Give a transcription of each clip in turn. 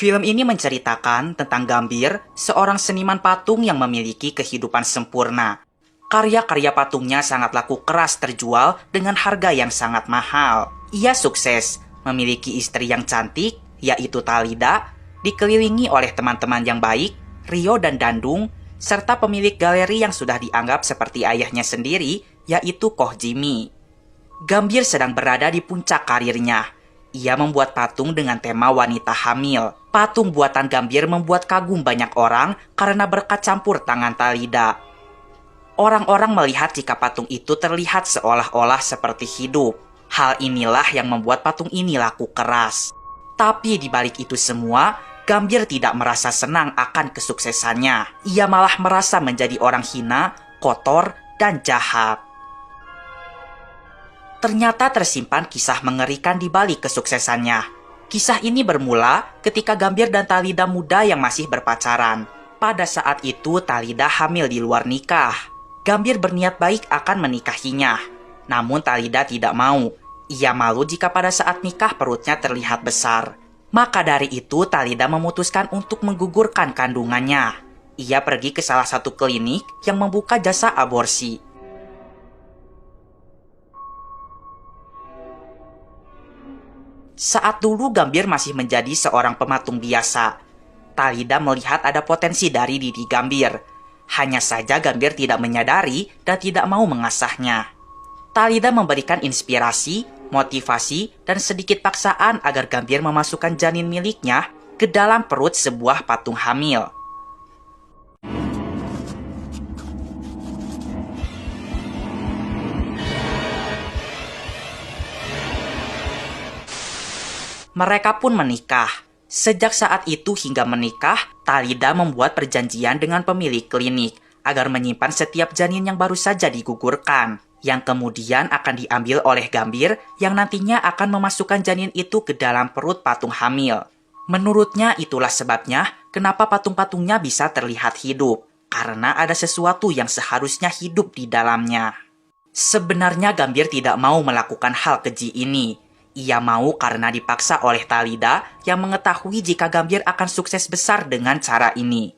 Film ini menceritakan tentang Gambir, seorang seniman patung yang memiliki kehidupan sempurna. Karya-karya patungnya sangat laku keras terjual dengan harga yang sangat mahal. Ia sukses memiliki istri yang cantik, yaitu Talida, dikelilingi oleh teman-teman yang baik, Rio dan Dandung, serta pemilik galeri yang sudah dianggap seperti ayahnya sendiri, yaitu Koh Jimmy. Gambir sedang berada di puncak karirnya. Ia membuat patung dengan tema wanita hamil. Patung buatan Gambir membuat kagum banyak orang karena berkat campur tangan Talida. Orang-orang melihat jika patung itu terlihat seolah-olah seperti hidup. Hal inilah yang membuat patung ini laku keras. Tapi di balik itu semua, Gambir tidak merasa senang akan kesuksesannya. Ia malah merasa menjadi orang hina, kotor, dan jahat. Ternyata tersimpan kisah mengerikan di balik kesuksesannya. Kisah ini bermula ketika Gambir dan Talida muda yang masih berpacaran. Pada saat itu Talida hamil di luar nikah. Gambir berniat baik akan menikahinya. Namun Talida tidak mau. Ia malu jika pada saat nikah perutnya terlihat besar. Maka dari itu Talida memutuskan untuk menggugurkan kandungannya. Ia pergi ke salah satu klinik yang membuka jasa aborsi. Saat dulu Gambir masih menjadi seorang pematung biasa. Talida melihat ada potensi dari diri Gambir. Hanya saja Gambir tidak menyadari dan tidak mau mengasahnya. Talida memberikan inspirasi, motivasi, dan sedikit paksaan agar Gambir memasukkan janin miliknya ke dalam perut sebuah patung hamil. Mereka pun menikah. Sejak saat itu hingga menikah, Talida membuat perjanjian dengan pemilik klinik agar menyimpan setiap janin yang baru saja digugurkan, yang kemudian akan diambil oleh Gambir yang nantinya akan memasukkan janin itu ke dalam perut patung hamil. Menurutnya itulah sebabnya kenapa patung-patungnya bisa terlihat hidup, karena ada sesuatu yang seharusnya hidup di dalamnya. Sebenarnya Gambir tidak mau melakukan hal keji ini. Ia mau karena dipaksa oleh Talida yang mengetahui jika Gambir akan sukses besar dengan cara ini.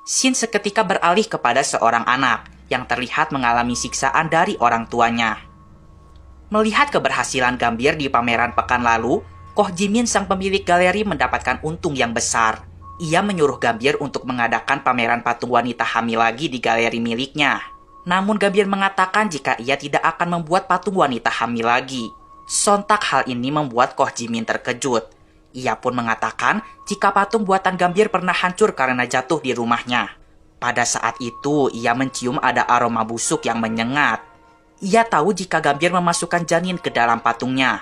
Shin seketika beralih kepada seorang anak yang terlihat mengalami siksaan dari orang tuanya. Melihat keberhasilan Gambir di pameran pekan lalu, Koh Jimin sang pemilik galeri mendapatkan untung yang besar. Ia menyuruh Gambir untuk mengadakan pameran patung wanita hamil lagi di galeri miliknya. Namun Gambir mengatakan jika ia tidak akan membuat patung wanita hamil lagi. Sontak hal ini membuat Koh Jimin terkejut. Ia pun mengatakan jika patung buatan Gambir pernah hancur karena jatuh di rumahnya. Pada saat itu ia mencium ada aroma busuk yang menyengat. Ia tahu jika Gambir memasukkan janin ke dalam patungnya.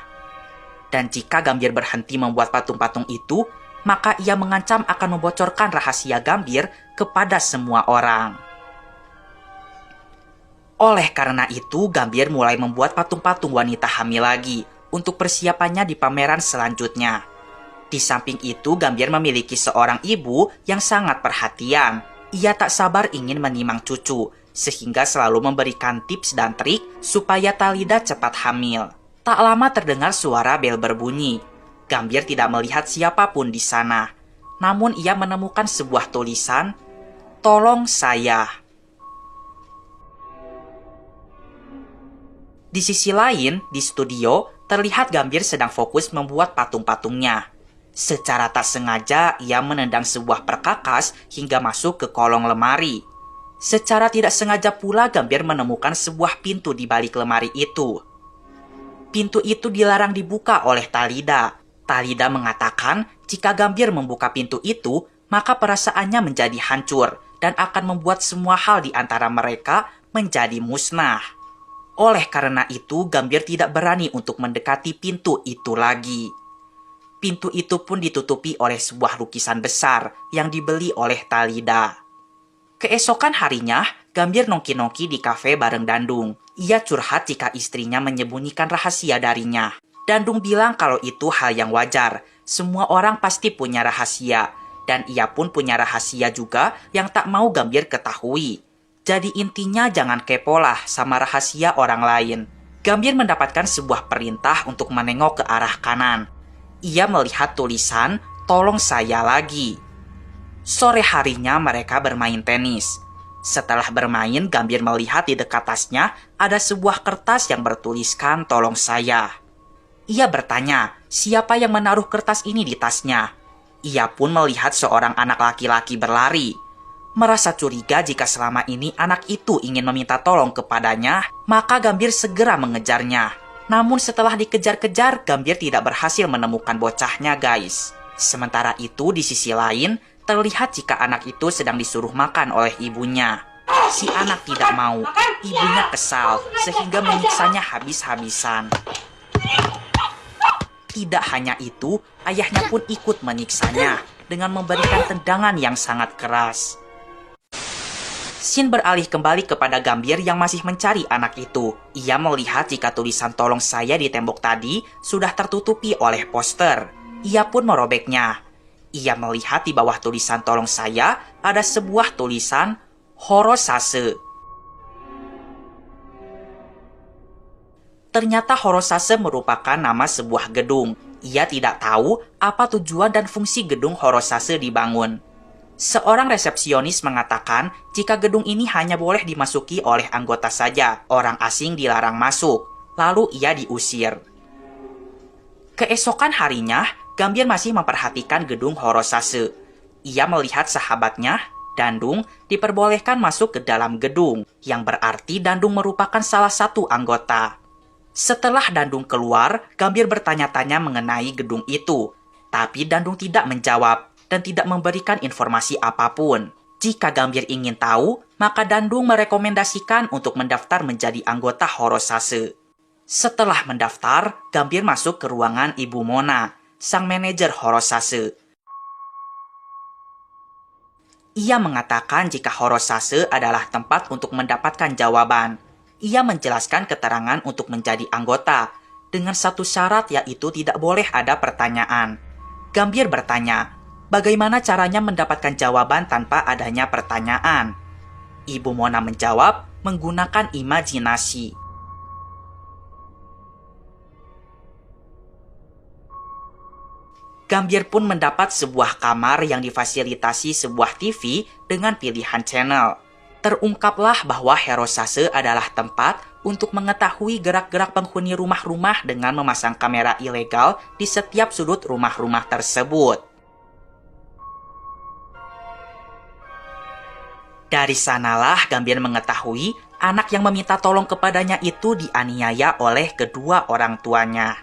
Dan jika Gambir berhenti membuat patung-patung itu, maka ia mengancam akan membocorkan rahasia Gambir kepada semua orang. Oleh karena itu, Gambir mulai membuat patung-patung wanita hamil lagi untuk persiapannya di pameran selanjutnya. Di samping itu, Gambir memiliki seorang ibu yang sangat perhatian. Ia tak sabar ingin menimang cucu, sehingga selalu memberikan tips dan trik supaya Talida cepat hamil. Tak lama terdengar suara bel berbunyi. Gambir tidak melihat siapapun di sana. Namun ia menemukan sebuah tulisan, "Tolong saya." Di sisi lain, di studio, terlihat Gambir sedang fokus membuat patung-patungnya. Secara tak sengaja, ia menendang sebuah perkakas hingga masuk ke kolong lemari. Secara tidak sengaja pula, Gambir menemukan sebuah pintu di balik lemari itu. Pintu itu dilarang dibuka oleh Talida. Talida mengatakan jika Gambir membuka pintu itu, maka perasaannya menjadi hancur dan akan membuat semua hal di antara mereka menjadi musnah. Oleh karena itu, Gambir tidak berani untuk mendekati pintu itu lagi. Pintu itu pun ditutupi oleh sebuah lukisan besar yang dibeli oleh Talida. Keesokan harinya, Gambir nongki-nongki di kafe bareng Dandung. Ia curhat jika istrinya menyembunyikan rahasia darinya. Dandung bilang kalau itu hal yang wajar. Semua orang pasti punya rahasia. Dan ia pun punya rahasia juga yang tak mau Gambir ketahui. Jadi intinya jangan kepo lah sama rahasia orang lain. Gambir mendapatkan sebuah perintah untuk menengok ke arah kanan. Ia melihat tulisan, "Tolong saya lagi." Sore harinya mereka bermain tenis. Setelah bermain, Gambir melihat di dekat tasnya ada sebuah kertas yang bertuliskan "Tolong saya." Ia bertanya, siapa yang menaruh kertas ini di tasnya? Ia pun melihat seorang anak laki-laki berlari. Merasa curiga jika selama ini anak itu ingin meminta tolong kepadanya, maka Gambir segera mengejarnya. Namun setelah dikejar-kejar, Gambir tidak berhasil menemukan bocahnya, guys. Sementara itu, di sisi lain, terlihat jika anak itu sedang disuruh makan oleh ibunya. Si anak tidak mau, ibunya kesal, sehingga menyiksanya habis-habisan. Tidak hanya itu, ayahnya pun ikut menyiksanya dengan memberikan tendangan yang sangat keras. Shin beralih kembali kepada Gambir yang masih mencari anak itu. Ia melihat jika tulisan "Tolong saya" di tembok tadi sudah tertutupi oleh poster. Ia pun merobeknya. Ia melihat di bawah tulisan "Tolong saya" ada sebuah tulisan Horosase. Ternyata Horosase merupakan nama sebuah gedung. Ia tidak tahu apa tujuan dan fungsi gedung Horosase dibangun. Seorang resepsionis mengatakan jika gedung ini hanya boleh dimasuki oleh anggota saja, orang asing dilarang masuk. Lalu ia diusir. Keesokan harinya, Gambir masih memperhatikan gedung Horosase. Ia melihat sahabatnya, Dandung, diperbolehkan masuk ke dalam gedung, yang berarti Dandung merupakan salah satu anggota. Setelah Dandung keluar, Gambir bertanya-tanya mengenai gedung itu. Tapi Dandung tidak menjawab dan tidak memberikan informasi apapun. Jika Gambir ingin tahu, maka Dandung merekomendasikan untuk mendaftar menjadi anggota Horosase. Setelah mendaftar, Gambir masuk ke ruangan Ibu Mona, sang manajer Horosase. Ia mengatakan jika Horosase adalah tempat untuk mendapatkan jawaban. Ia menjelaskan keterangan untuk menjadi anggota, dengan satu syarat yaitu tidak boleh ada pertanyaan. Gambir bertanya, bagaimana caranya mendapatkan jawaban tanpa adanya pertanyaan? Ibu Mona menjawab menggunakan imajinasi. Gambir pun mendapat sebuah kamar yang difasilitasi sebuah TV dengan pilihan channel. Terungkaplah bahwa Horosase adalah tempat untuk mengetahui gerak-gerak penghuni rumah-rumah dengan memasang kamera ilegal di setiap sudut rumah-rumah tersebut. Dari sanalah Gambir mengetahui anak yang meminta tolong kepadanya itu dianiaya oleh kedua orang tuanya.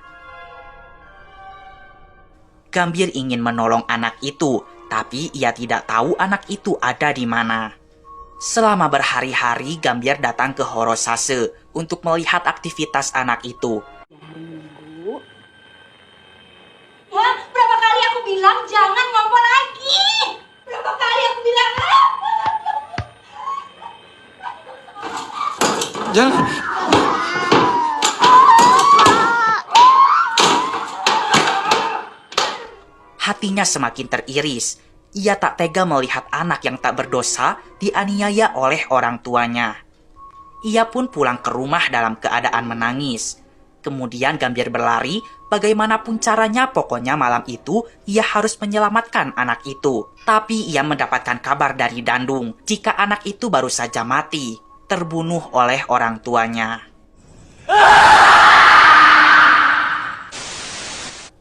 Gambir ingin menolong anak itu, tapi ia tidak tahu anak itu ada di mana. Selama berhari-hari, Gambir datang ke Horosase untuk melihat aktivitas anak itu. Ya, berapa kali aku bilang jangan ngompol lagi? Berapa kali aku bilang? Jangan. Hatinya semakin teriris. Ia tak tega melihat anak yang tak berdosa dianiaya oleh orang tuanya. Ia pun pulang ke rumah dalam keadaan menangis. Kemudian Gambir berlari, bagaimanapun caranya pokoknya malam itu ia harus menyelamatkan anak itu. Tapi ia mendapatkan kabar dari Dandung jika anak itu baru saja mati, terbunuh oleh orang tuanya.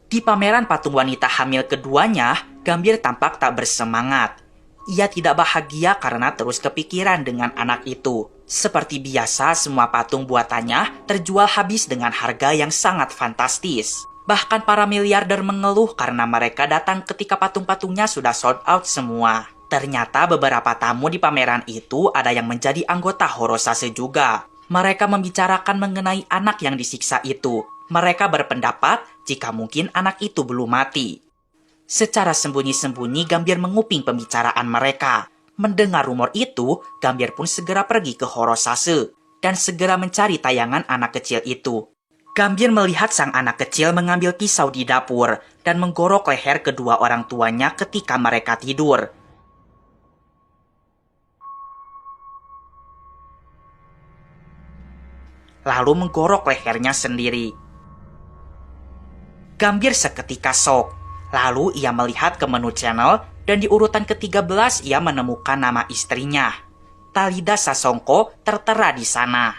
Di pameran patung wanita hamil keduanya, Gambir tampak tak bersemangat. Ia tidak bahagia karena terus kepikiran dengan anak itu. Seperti biasa, semua patung buatannya terjual habis dengan harga yang sangat fantastis. Bahkan para miliarder mengeluh karena mereka datang ketika patung-patungnya sudah sold out semua. Ternyata beberapa tamu di pameran itu ada yang menjadi anggota Horosase juga. Mereka membicarakan mengenai anak yang disiksa itu. Mereka berpendapat jika mungkin anak itu belum mati. Secara sembunyi-sembunyi Gambir menguping pembicaraan mereka. Mendengar rumor itu, Gambir pun segera pergi ke Horosase dan segera mencari tayangan anak kecil itu. Gambir melihat sang anak kecil mengambil pisau di dapur dan menggorok leher kedua orang tuanya ketika mereka tidur. lalu menggorok lehernya sendiri. Gambir seketika shock. Lalu ia melihat ke menu channel dan di urutan ke-13 ia menemukan nama istrinya. Talida Sasongko tertera di sana.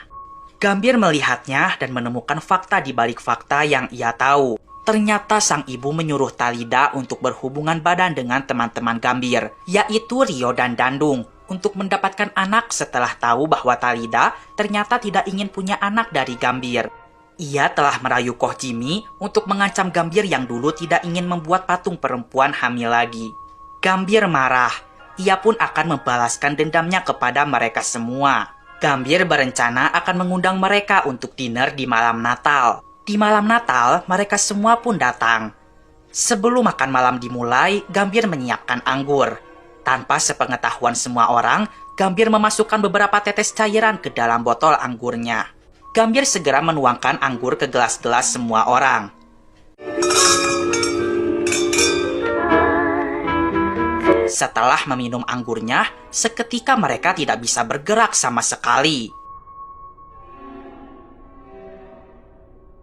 Gambir melihatnya dan menemukan fakta di balik fakta yang ia tahu. Ternyata sang ibu menyuruh Talida untuk berhubungan badan dengan teman-teman Gambir, yaitu Rio dan Dandung, untuk mendapatkan anak setelah tahu bahwa Talida ternyata tidak ingin punya anak dari Gambir. Ia telah merayu Koh Jimmy untuk mengancam Gambir yang dulu tidak ingin membuat patung perempuan hamil lagi. Gambir marah. Ia pun akan membalaskan dendamnya kepada mereka semua. Gambir berencana akan mengundang mereka untuk dinner di malam Natal. Di malam Natal, mereka semua pun datang. Sebelum makan malam dimulai, Gambir menyiapkan anggur. Tanpa sepengetahuan semua orang, Gambir memasukkan beberapa tetes cairan ke dalam botol anggurnya. Gambir segera menuangkan anggur ke gelas-gelas semua orang. Setelah meminum anggurnya, seketika mereka tidak bisa bergerak sama sekali.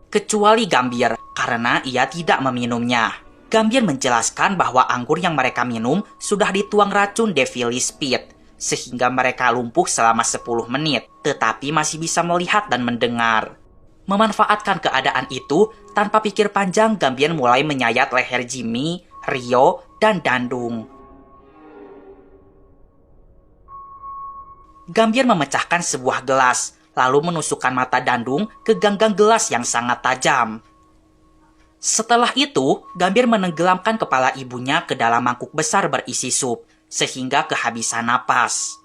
Kecuali Gambir, karena ia tidak meminumnya. Gambir menjelaskan bahwa anggur yang mereka minum sudah dituang racun Devil Speed, sehingga mereka lumpuh selama 10 menit, tetapi masih bisa melihat dan mendengar. Memanfaatkan keadaan itu, tanpa pikir panjang Gambir mulai menyayat leher Jimmy, Rio, dan Dandung. Gambir memecahkan sebuah gelas, lalu menusukkan mata Dandung ke ganggang gelas yang sangat tajam. Setelah itu, Gambir menenggelamkan kepala ibunya ke dalam mangkuk besar berisi sup, sehingga kehabisan napas.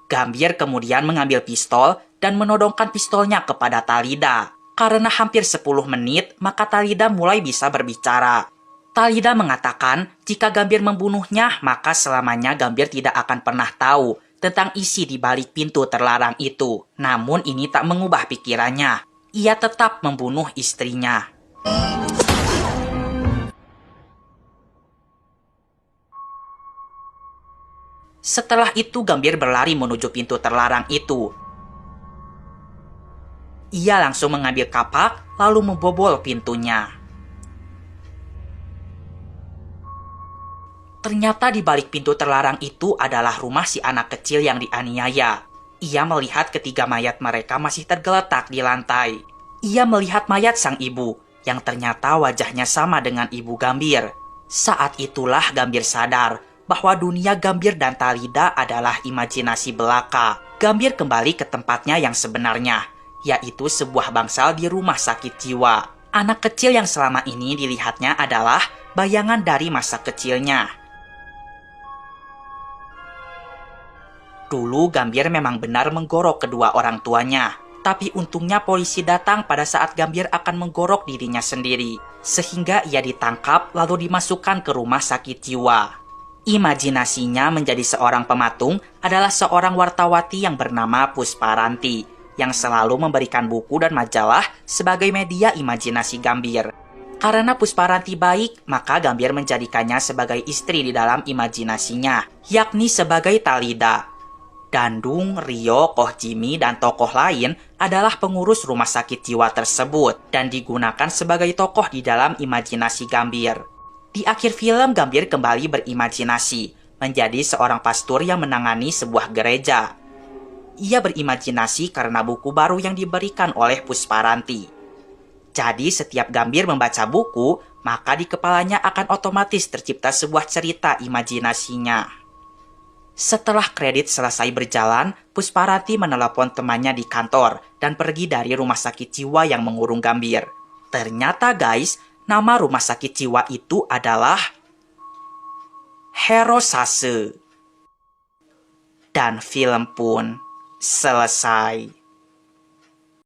Gambir kemudian mengambil pistol dan menodongkan pistolnya kepada Talida. Karena hampir 10 menit, maka Talida mulai bisa berbicara. Talida mengatakan jika Gambir membunuhnya, maka selamanya Gambir tidak akan pernah tahu tentang isi di balik pintu terlarang itu. Namun ini tak mengubah pikirannya. Ia tetap membunuh istrinya. Setelah itu Gambir berlari menuju pintu terlarang itu. Ia langsung mengambil kapak lalu membobol pintunya. Ternyata di balik pintu terlarang itu adalah rumah si anak kecil yang dianiaya. Ia melihat ketiga mayat mereka masih tergeletak di lantai. Ia melihat mayat sang ibu, yang ternyata wajahnya sama dengan ibu Gambir. Saat itulah Gambir sadar bahwa dunia Gambir dan Talida adalah imajinasi belaka. Gambir kembali ke tempatnya yang sebenarnya, yaitu sebuah bangsal di rumah sakit jiwa. Anak kecil yang selama ini dilihatnya adalah bayangan dari masa kecilnya. Dulu Gambir memang benar menggorok kedua orang tuanya, tapi untungnya polisi datang pada saat Gambir akan menggorok dirinya sendiri, sehingga ia ditangkap lalu dimasukkan ke rumah sakit jiwa. Imajinasinya menjadi seorang pematung adalah seorang wartawati yang bernama Pusparanti, yang selalu memberikan buku dan majalah sebagai media imajinasi Gambir. Karena Pusparanti baik, maka Gambir menjadikannya sebagai istri di dalam imajinasinya, yakni sebagai Talida. Dandung, Rio, Koh Jimmy, dan tokoh lain adalah pengurus rumah sakit jiwa tersebut dan digunakan sebagai tokoh di dalam imajinasi Gambir. Di akhir film, Gambir kembali berimajinasi, menjadi seorang pastor yang menangani sebuah gereja. Ia berimajinasi karena buku baru yang diberikan oleh Pusparanti. Jadi setiap Gambir membaca buku, maka di kepalanya akan otomatis tercipta sebuah cerita imajinasinya. Setelah kredit selesai berjalan, Pusparanti menelepon temannya di kantor dan pergi dari rumah sakit jiwa yang mengurung Gambir. Ternyata guys, nama rumah sakit jiwa itu adalah Hirosase. Dan film pun selesai.